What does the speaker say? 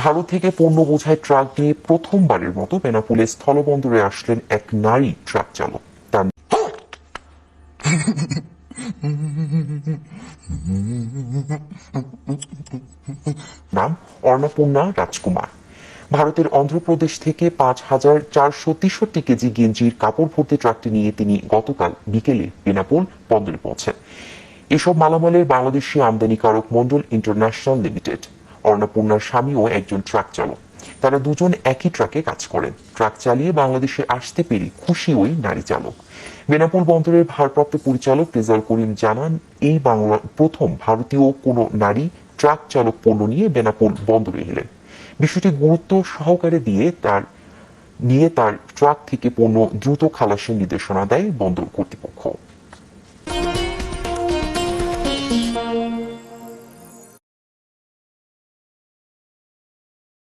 ভারত থেকে পণ্য বোঝাই ট্রাক নিয়ে প্রথমবারের মতো বেনাপোলে স্থলবন্দরে আসলেন এক নারী ট্রাক চালক। তার নাম অন্নপূর্ণা রাজকুমার। ভারতের অন্ধ্রপ্রদেশ থেকে 5,463 কেজি গেঞ্জির কাপড় ভর্তি ট্রাকটি নিয়ে তিনি গতকাল বিকেলে বেনাপোল বন্দরে পৌঁছেন। এসব মালামালের বাংলাদেশি আমদানিকারক মন্ডল ইন্টারন্যাশনাল লিমিটেড। অন্নপূর্ণার স্বামীও একজন ট্রাক চালক। তারা দুজন একই ট্রাকে কাজ করেন। ট্রাক চালিয়ে বাংলাদেশে আসতে পেরে খুশি ওই নারী চালক। বেনাপোল বন্দরের ভারপ্রাপ্ত পরিচালক রেজাউল করিম জানান, এই বাংলা প্রথম ভারতীয় কোনো নারী ট্রাক চালক পণ্য নিয়ে বেনাপোল বন্দরে এলেন। বিষয়টি গুরুত্ব সহকারে নিয়ে তার ট্রাক থেকে পণ্য দ্রুত খালাসের নির্দেশনা দেয় বন্দর কর্তৃপক্ষ।